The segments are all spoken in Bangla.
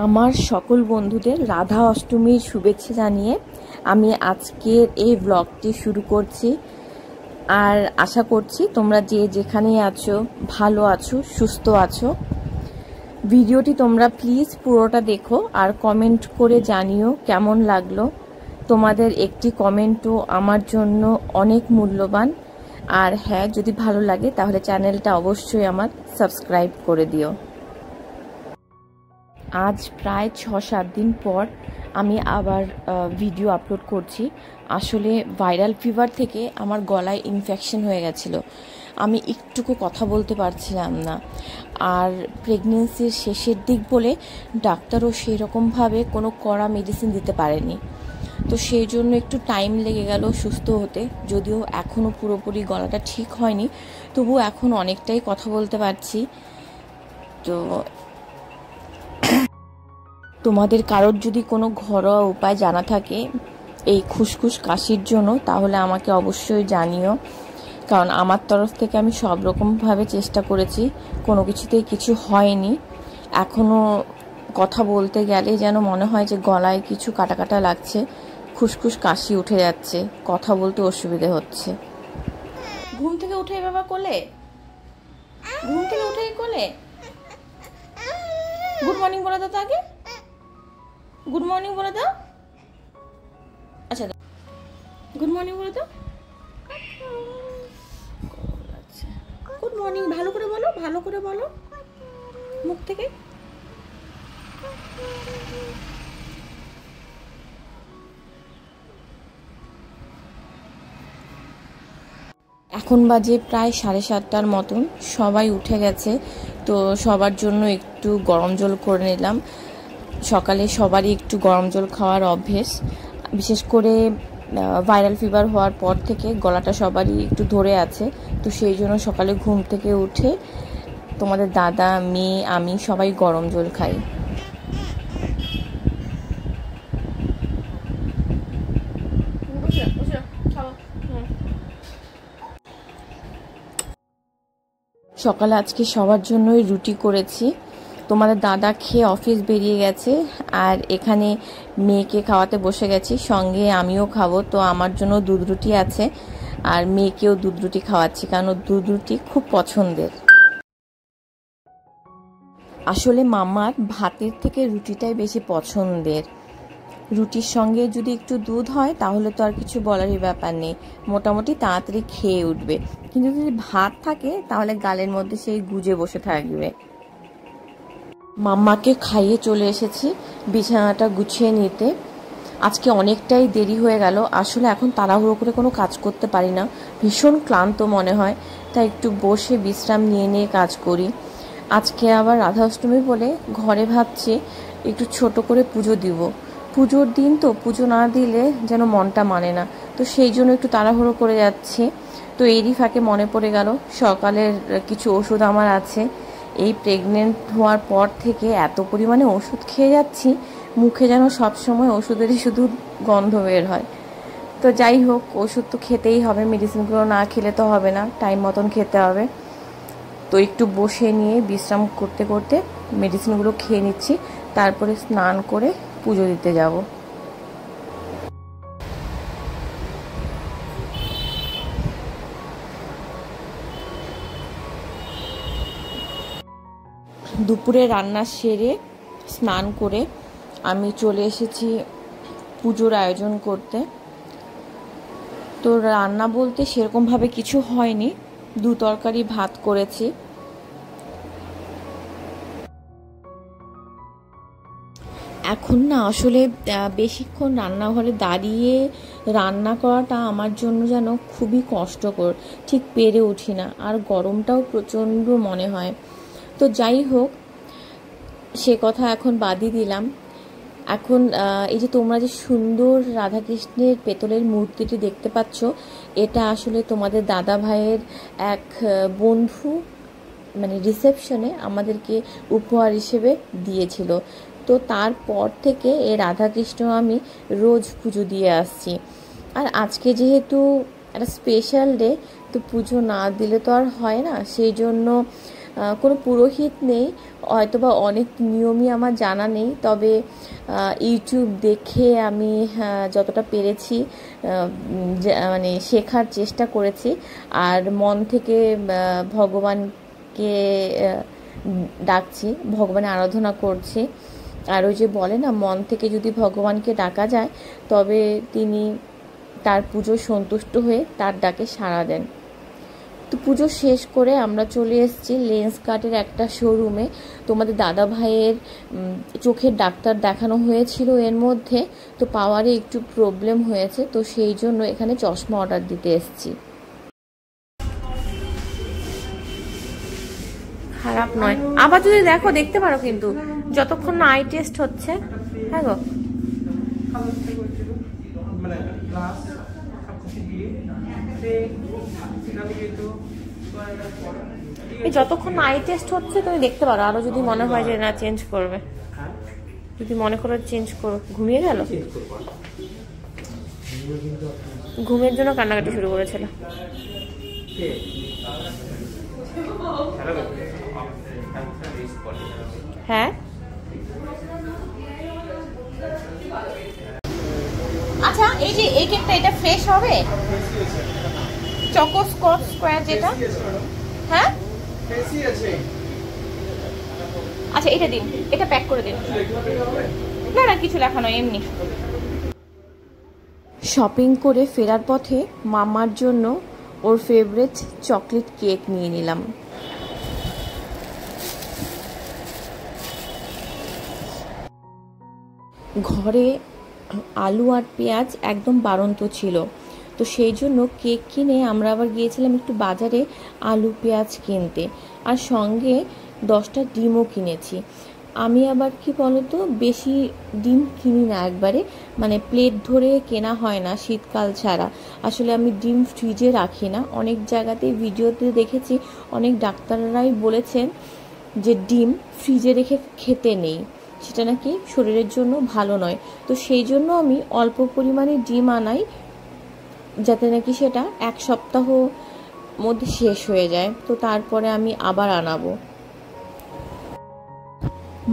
আমার সকল বন্ধুদের রাধা অষ্টমীর শুভেচ্ছা জানিয়ে আমি আজকের এই ব্লগটি শুরু করছি। আর আশা করছি তোমরা যে যেখানেই আছো ভালো আছো, সুস্থ আছো। ভিডিওটি তোমরা প্লিজ পুরোটা দেখো আর কমেন্ট করে জানিও কেমন লাগলো। তোমাদের একটি কমেন্টও আমার জন্য অনেক মূল্যবান। আর হ্যাঁ, যদি ভালো লাগে তাহলে চ্যানেলটা অবশ্যই আমার সাবস্ক্রাইব করে দিও। আজ প্রায় 6-7 দিন পর আমি আবার ভিডিও আপলোড করছি। আসলে ভাইরাল ফিভার থেকে আমার গলায় ইনফেকশন হয়ে গেছিলো, আমি একটুকু কথা বলতে পারছিলাম না। আর প্রেগনেন্সির শেষের দিক বলে ডাক্তারও সেই রকমভাবে কোনো কড়া মেডিসিন দিতে পারেনি, তো সেই জন্য একটু টাইম লেগে গেল সুস্থ হতে। যদিও এখনও পুরোপুরি গলাটা ঠিক হয়নি, তবুও এখন অনেকটাই কথা বলতে পারছি। তো তোমাদের কারোর যদি কোনো ঘরোয়া উপায় জানা থাকে এই খুসখুস কাশির জন্য, তাহলে আমাকে অবশ্যই জানিও। কারণ আমার তরফ থেকে আমি সব রকমভাবে চেষ্টা করেছি, কোনো কিছুতেই কিছু হয়নি। এখনও কথা বলতে গেলে যেন মনে হয় যে গলায় কিছু কাটা কাটা লাগছে, খুসখুস কাশি উঠে যাচ্ছে, কথা বলতে অসুবিধে হচ্ছে। ঘুম থেকে উঠে বাবা কোলে, ঘুম থেকে উঠেই কোলে। গুড মর্নিং বলে দাও তো আগে, গুড মর্নিং বলে দাও। আচ্ছা, গুড মর্নিং বলে দাও। গুড মর্নিং ভালো করে বলো, ভালো করে বলো মুখ থেকে। এখন বাজে প্রায় 7:30টার মতন, সবাই উঠে গেছে। তো সবার জন্য একটু গরম জল করে নিলাম। সকালে সবারই একটু গরম জল খাওয়ার অভ্যেস, বিশেষ করে ভাইরাল ফিভার হওয়ার পর থেকে গলাটা সবারই একটু ধরে আছে। তো সেই জন্য সকালে ঘুম থেকে উঠে তোমাদের দাদা, মেয়ে, আমি সবাই গরম জল খাই। সকালে আজকে সবার জন্যই রুটি করেছি। তোমাদের দাদা খেয়ে অফিস বেরিয়ে গেছে, আর এখানে মেয়েকে খাওয়াতে বসে গেছি, সঙ্গে আমিও খাবো। তো আমার জন্য দুধ রুটি আছে, আর মেয়েকেও দুধ রুটি খাওয়াচ্ছি, কারণ দুধ রুটি খুব পছন্দের। আসলে মামার ভাতের থেকে রুটিটাই বেশি পছন্দের। রুটির সঙ্গে যদি একটু দুধ হয় তাহলে তো আর কিছু বলারই ব্যাপার নেই, মোটামুটি তাড়াতাড়ি খেয়ে উঠবে। কিন্তু যদি ভাত থাকে তাহলে গালের মধ্যে সেই গুজে বসে থাকবে। মাম্মাকে খাইয়ে চলে এসেছি বিছানাটা গুছিয়ে নিতে। আজকে অনেকটাই দেরি হয়ে গেল। আসলে এখন তাড়াহুড়ো করে কোনো কাজ করতে পারি না, ভীষণ ক্লান্ত মনে হয়, তাই একটু বসে বিশ্রাম নিয়ে নিয়ে কাজ করি। আজকে আবার রাধা অষ্টমী বলে ঘরে ভাবছি একটু ছোট করে পুজো দিব। পুজোর দিন তো পুজো না দিলে যেন মনটা মানে না, তো সেই জন্য একটু তাড়াহুড়ো করে যাচ্ছি। তো এরই ফাঁকে মনে পড়ে গেল সকালের কিছু ওষুধ আমার আছে। এই প্রেগনেন্ট হওয়ার পর থেকে এত পরিমাণে ওষুধ খেয়ে যাচ্ছি, মুখে যেন সবসময় ওষুধেরই শুধু গন্ধ বের হয়। তো যাই হোক, ওষুধ তো খেতেই হবে, মেডিসিনগুলো না খেলে তো হবে না, টাইম মতন খেতে হবে। তো একটু বসে নিয়ে বিশ্রাম করতে করতে মেডিসিনগুলো খেয়ে নিচ্ছি, তারপরে স্নান করে পুজো দিতে যাব। দুপুরে রান্না সেরে স্নান করে আমি চলে এসেছি পুজোর আয়োজন করতে। তো রান্না বলতে সেরকমভাবে কিছু হয়নি, 2 তরকারি ভাত করেছি। এখন না আসলে বেশিক্ষণ রান্নাঘরে দাঁড়িয়ে রান্না করাটা আমার জন্য যেন খুবই কষ্টকর, ঠিক পেরে উঠি না, আর গরমটাও প্রচণ্ড মনে হয়। তো যাই হোক, সে কথা এখন বাদই দিলাম। এখন এই যে তোমরা যে সুন্দর রাধাকৃষ্ণের পেতলের মূর্তিটি দেখতে পাচ্ছ, এটা আসলে তোমাদের দাদা ভাইয়ের এক বন্ধু মানে রিসেপশনে আমাদেরকে উপহার হিসেবে দিয়েছিল। তো তারপর থেকে এই রাধাকৃষ্ণ আমি রোজ পুজো দিয়ে আসছি। আর আজকে যেহেতু একটা স্পেশাল ডে, তো পুজো না দিলে তো আর হয় না, সেই জন্য কোনো পুরোহিত নেই, হয়তোবা অনেক নিয়মই আমার জানা নেই, তবে ইউটিউব দেখে আমি যতটা পেরেছি মানে শেখার চেষ্টা করেছি, আর মন থেকে ভগবানকে ডাকছি, ভগবানের আরাধনা করছি। আর ওই যে বলে না, মন থেকে যদি ভগবানকে ডাকা যায় তবে তিনি তার পুজো সন্তুষ্ট হয়ে তার ডাকে সাড়া দেন। তো পুজো শেষ করে আমরা চলে এসেছি লেন্স কার্টের একটা শোরুমে। তোমাদের দাদা ভাইয়ের চোখের ডাক্তার দেখানো হয়েছিল এর মধ্যে, তো পাওয়ারে একটু প্রবলেম হয়েছে, তো সেই জন্য এখানে চশমা অর্ডার দিতে এসেছি। খারাপ নয়, আবার যদি দেখো দেখতে পারো, কিন্তু যতক্ষণ না আই টেস্ট হচ্ছে। হ্যাঁ গো, যতক্ষণ না আই টেস্ট হচ্ছে তুমি দেখতে পারো, আরো যদি মনে হয় যে না চেঞ্জ করবে, যদি মনে করো চেঞ্জ করো। ঘুমিয়ে গেল, ঘুমের জন্য কান্নাকাটি শুরু করেছিল। হ্যাঁ, আচ্ছা এই যে এই কেকটা, এটা ফ্রেশ হবে? চকো স্কোয়ার যেটা, হ্যাঁ আচ্ছা এটা দিন, এটা প্যাক করে দিন। না না কিছু লেখা নয়, এমনি। শপিং করে ফেরার পথে মামার জন্য ওর ফেভারিট চকলেট কেক নিয়ে নিলাম। ঘরে আলু আর পেঁয়াজ একদম বাড়ন্ত ছিল, তো সেই জন্য কেক কিনে আমরা আবার গিয়েছিলাম একটু বাজারে আলু পেঁয়াজ কিনতে, আর সঙ্গে 10টা ডিমও কিনেছি। আমি আবার কি বলতো, বেশি ডিম কিনি না একবারে, মানে প্লেট ধরে কেনা হয় না শীতকাল ছাড়া। আসলে আমি ডিম ফ্রিজে রাখি না, অনেক জায়গাতেই ভিডিওতে দেখেছি অনেক ডাক্তাররাই বলেছেন যে ডিম ফ্রিজে রেখে খেতে নেই, সেটা নাকি শরীরের জন্য ভালো নয়। তো সেই জন্য আমি অল্প পরিমাণে ডিম আনাই, যাতে নাকি সেটা 1 সপ্তাহ মধ্যে শেষ হয়ে যায়, তো তারপরে আমি আবার আনাবো।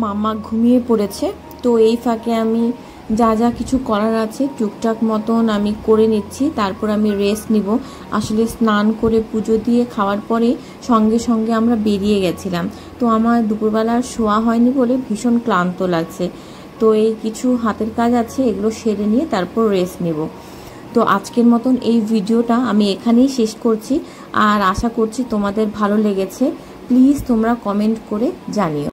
মামা ঘুমিয়ে পড়েছে, তো এই ফাঁকে আমি যা যা কিছু করার আছে টুকটাক মতন আমি করে নিচ্ছি, তারপর আমি রেস্ট নিব। আসলে স্নান করে পুজো দিয়ে খাওয়ার পরে সঙ্গে সঙ্গে আমরা বেরিয়ে গেছিলাম, তো আমার দুপুরবেলা শোয়া হয়নি বলে ভীষণ ক্লান্ত লাগছে। তো এই কিছু হাতের কাজ আছে, এগুলো সেরে নিয়ে তারপর রেস্ট নিব। তো আজকের মতন এই ভিডিওটা আমি এখানেই শেষ করছি, আর আশা করছি তোমাদের ভালো লেগেছে। প্লিজ তোমরা কমেন্ট করে জানিও।